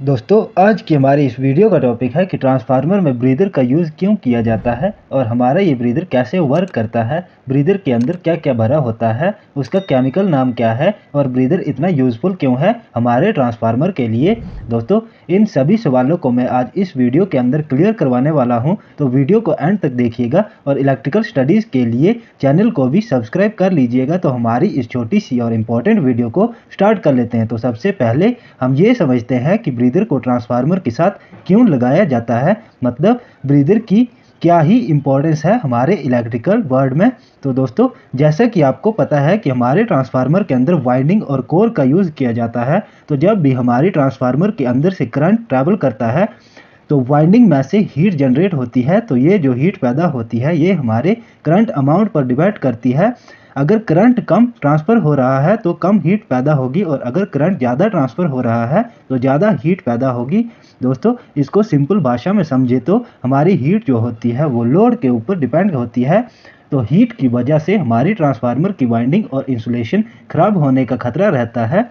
दोस्तों आज की हमारी इस वीडियो का टॉपिक है कि ट्रांसफार्मर में ब्रीदर का यूज़ क्यों किया जाता है और हमारा ये ब्रीदर कैसे वर्क करता है, ब्रीदर के अंदर क्या क्या भरा होता है, उसका केमिकल नाम क्या है और ब्रीदर इतना यूज़फुल क्यों है हमारे ट्रांसफार्मर के लिए। दोस्तों इन सभी सवालों को मैं आज इस वीडियो के अंदर क्लियर करवाने वाला हूँ, तो वीडियो को एंड तक देखिएगा और इलेक्ट्रिकल स्टडीज़ के लिए चैनल को भी सब्सक्राइब कर लीजिएगा। तो हमारी इस छोटी सी और इम्पोर्टेंट वीडियो को स्टार्ट कर लेते हैं। तो सबसे पहले हम ये समझते हैं कि ब्रीदर को ट्रांसफार्मर के साथ क्यों लगाया जाता है, मतलब ब्रीदर की क्या ही इम्पोर्टेंस है हमारे इलेक्ट्रिकल वर्ल्ड में। तो दोस्तों जैसा कि आपको पता है कि हमारे ट्रांसफार्मर के अंदर वाइंडिंग और कोर का यूज़ किया जाता है। तो जब भी हमारी ट्रांसफार्मर के अंदर से करंट ट्रैवल करता है तो वाइंडिंग में से हीट जनरेट होती है। तो ये जो हीट पैदा होती है ये हमारे करंट अमाउंट पर डिपेंड करती है। अगर करंट कम ट्रांसफ़र हो रहा है तो कम हीट पैदा होगी और अगर करंट ज़्यादा ट्रांसफ़र हो रहा है तो ज़्यादा हीट पैदा होगी। दोस्तों इसको सिंपल भाषा में समझे तो हमारी हीट जो होती है वो लोड के ऊपर डिपेंड होती है। तो हीट की वजह से हमारी ट्रांसफार्मर की वाइंडिंग और इंसुलेशन खराब होने का खतरा रहता है।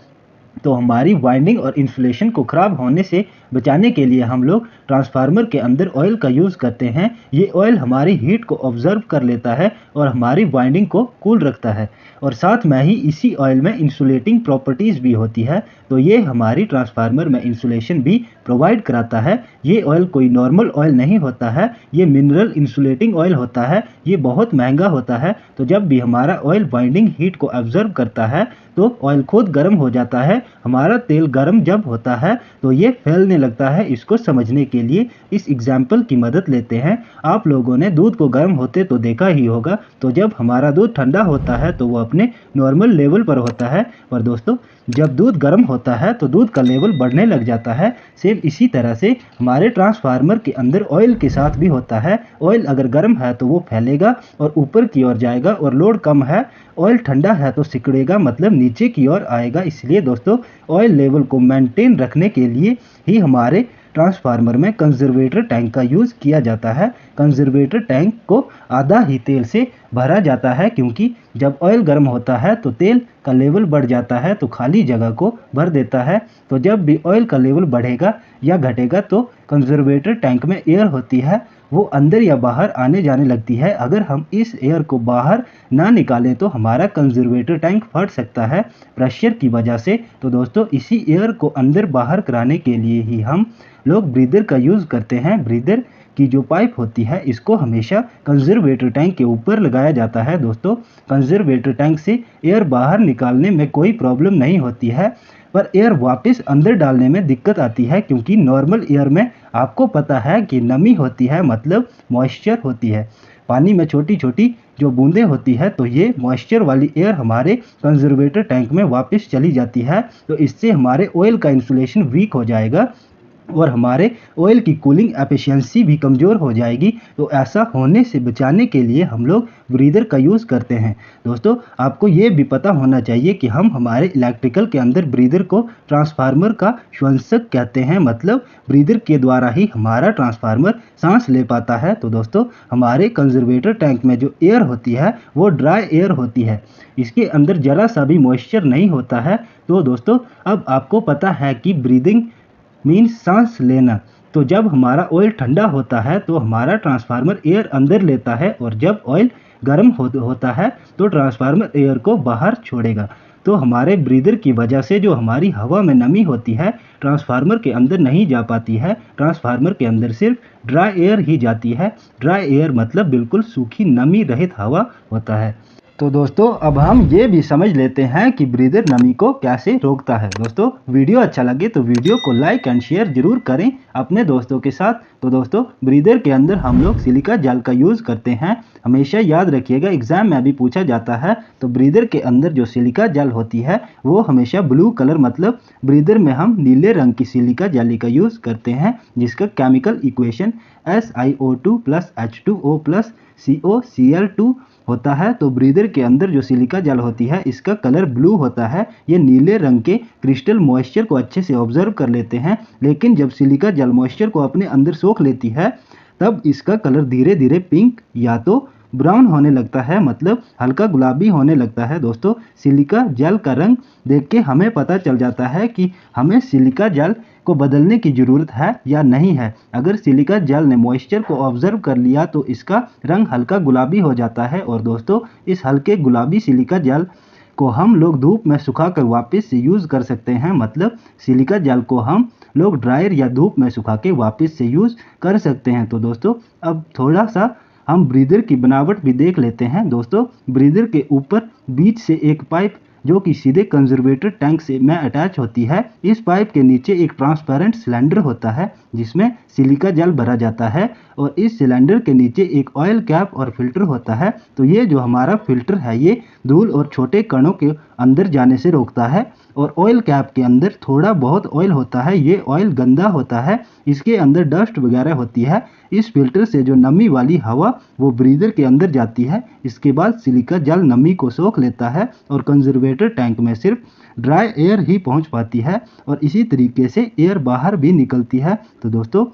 तो हमारी वाइंडिंग और इंसुलेशन को ख़राब होने से बचाने के लिए हम लोग ट्रांसफार्मर के अंदर ऑयल का यूज़ करते हैं। ये ऑयल हमारी हीट को ऑब्जर्व कर लेता है और हमारी वाइंडिंग को कूल रखता है और साथ में ही इसी ऑयल में इंसुलेटिंग प्रॉपर्टीज़ भी होती है। तो ये हमारी ट्रांसफार्मर में इंसुलेशन भी प्रोवाइड कराता है। ये ऑयल कोई नॉर्मल ऑयल नहीं होता है, ये मिनरल इंसुलेटिंग ऑयल होता है। ये बहुत महंगा होता है। तो जब भी हमारा ऑयल वाइंडिंग हीट को ऑब्जर्व करता है तो ऑयल खुद गर्म हो जाता है। हमारा तेल गर्म जब होता है तो ये फैलने लगता है। इसको समझने के लिए इस एग्जाम्पल की मदद लेते हैं। आप लोगों ने दूध को गर्म होते तो देखा ही होगा। तो जब हमारा दूध ठंडा होता है तो वो अपने नॉर्मल लेवल पर होता है, पर दोस्तों जब दूध गर्म होता है तो दूध का लेवल बढ़ने लग जाता है। सेम इसी तरह से हमारे ट्रांसफार्मर के अंदर ऑयल के साथ भी होता है। ऑयल अगर गर्म है तो वो फैलेगा और ऊपर की ओर जाएगा और लोड कम है, ऑयल ठंडा है तो सिकुड़ेगा, मतलब नीचे की ओर आएगा। इसलिए दोस्तों ऑयल लेवल को मेंटेन रखने के लिए ही हमारे ट्रांसफार्मर में कंजर्वेटर टैंक का यूज़ किया जाता है। कंजर्वेटर टैंक को आधा ही तेल से भरा जाता है, क्योंकि जब ऑयल गर्म होता है तो तेल का लेवल बढ़ जाता है तो खाली जगह को भर देता है। तो जब भी ऑयल का लेवल बढ़ेगा या घटेगा तो कंजर्वेटर टैंक में एयर होती है, वो अंदर या बाहर आने जाने लगती है। अगर हम इस एयर को बाहर ना निकालें तो हमारा कंजर्वेटर टैंक फट सकता है प्रेशर की वजह से। तो दोस्तों इसी एयर को अंदर बाहर कराने के लिए ही हम लोग ब्रीदर का यूज़ करते हैं। ब्रीदर की जो पाइप होती है इसको हमेशा कंजर्वेटर टैंक के ऊपर लगाया जाता है। दोस्तों कंजर्वेटर टैंक से एयर बाहर निकालने में कोई प्रॉब्लम नहीं होती है, पर एयर वापस अंदर डालने में दिक्कत आती है, क्योंकि नॉर्मल एयर में आपको पता है कि नमी होती है, मतलब मॉइस्चर होती है। पानी में छोटी छोटी जो बूंदें होती है तो ये मॉइस्चर वाली एयर हमारे कंजर्वेटर टैंक में वापस चली जाती है। तो इससे हमारे ऑयल का इंसुलेशन वीक हो जाएगा और हमारे ऑयल की कूलिंग एफिशिएंसी भी कमज़ोर हो जाएगी। तो ऐसा होने से बचाने के लिए हम लोग ब्रीदर का यूज़ करते हैं। दोस्तों आपको ये भी पता होना चाहिए कि हम हमारे इलेक्ट्रिकल के अंदर ब्रीदर को ट्रांसफार्मर का श्वसक कहते हैं, मतलब ब्रीदर के द्वारा ही हमारा ट्रांसफार्मर सांस ले पाता है। तो दोस्तों हमारे कंजर्वेटर टैंक में जो एयर होती है वो ड्राई एयर होती है, इसके अंदर ज़रा सा भी मॉइस्चर नहीं होता है। तो दोस्तों अब आपको पता है कि ब्रीदिंग मीन्स सांस लेना। तो जब हमारा ऑयल ठंडा होता है तो हमारा ट्रांसफार्मर एयर अंदर लेता है और जब ऑयल गर्म होता है तो ट्रांसफार्मर एयर को बाहर छोड़ेगा। तो हमारे ब्रीदर की वजह से जो हमारी हवा में नमी होती है ट्रांसफार्मर के अंदर नहीं जा पाती है। ट्रांसफार्मर के अंदर सिर्फ ड्राई एयर ही जाती है। ड्राई एयर मतलब बिल्कुल सूखी नमी रहित हवा होता है। तो दोस्तों अब हम ये भी समझ लेते हैं कि ब्रीदर नमी को कैसे रोकता है। दोस्तों वीडियो अच्छा लगे तो वीडियो को लाइक एंड शेयर जरूर करें अपने दोस्तों के साथ। तो दोस्तों ब्रीदर के अंदर हम लोग सिलिका जेल का यूज़ करते हैं। हमेशा याद रखिएगा, एग्जाम में भी पूछा जाता है। तो ब्रीदर के अंदर जो सिलिका जेल होती है वो हमेशा ब्लू कलर, मतलब ब्रीदर में हम नीले रंग की सिलिका जेली का यूज़ करते हैं, जिसका chemical equation SiO2 + H2O + COCl2 होता है। तो ब्रीदर के अंदर जो सिलिका जेल होती है इसका कलर ब्लू होता है। ये नीले रंग के क्रिस्टल मॉइस्चर को अच्छे से ऑब्जर्व कर लेते हैं, लेकिन जब सिलिका जेल मॉइस्चर को अपने अंदर सोख लेती है तब इसका कलर धीरे धीरे पिंक या तो ब्राउन होने लगता है, मतलब हल्का गुलाबी होने लगता है दोस्तों, सिलिका जेल का रंग देख के हमें पता चल जाता है कि हमें सिलिका जेल को बदलने की ज़रूरत है या नहीं है। अगर सिलिका जेल ने मॉइस्चर को ऑब्जर्व कर लिया तो इसका रंग हल्का गुलाबी हो जाता है और दोस्तों इस हल्के गुलाबी सिलिका जेल को हम लोग धूप में सुखाकर वापस से यूज़ कर सकते हैं, मतलब सिलिका जेल को हम लोग ड्रायर या धूप में सुखा के वापस से यूज़ कर सकते हैं। तो दोस्तों अब थोड़ा सा हम ब्रीदर की बनावट भी देख लेते हैं। दोस्तों ब्रीदर के ऊपर बीच से एक पाइप जो कि सीधे कंजर्वेटर टैंक से में अटैच होती है। इस पाइप के नीचे एक ट्रांसपेरेंट सिलेंडर होता है जिसमें सिलिका जेल भरा जाता है और इस सिलेंडर के नीचे एक ऑयल कैप और फिल्टर होता है। तो ये जो हमारा फिल्टर है ये धूल और छोटे कणों के अंदर जाने से रोकता है और ऑयल कैप के अंदर थोड़ा बहुत ऑयल होता है, ये ऑयल गंदा होता है, इसके अंदर डस्ट वगैरह होती है। इस फिल्टर से जो नमी वाली हवा वो ब्रीदर के अंदर जाती है। इसके बाद सिलिका जेल नमी को सोख लेता है और कंजर्वेटर टैंक में सिर्फ ड्राई एयर ही पहुंच पाती है और इसी तरीके से एयर बाहर भी निकलती है। तो दोस्तों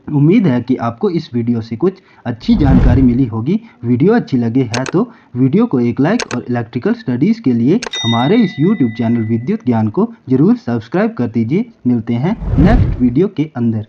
उम्मीद है कि आपको इस वीडियो से कुछ अच्छी जानकारी मिली होगी। वीडियो अच्छी लगे है तो वीडियो को एक लाइक और इलेक्ट्रिकल स्टडीज़ के लिए हमारे इस यूट्यूब चैनल विद्युत ज्ञान को जरूर सब्सक्राइब कर दीजिए। मिलते हैं नेक्स्ट वीडियो के अंदर।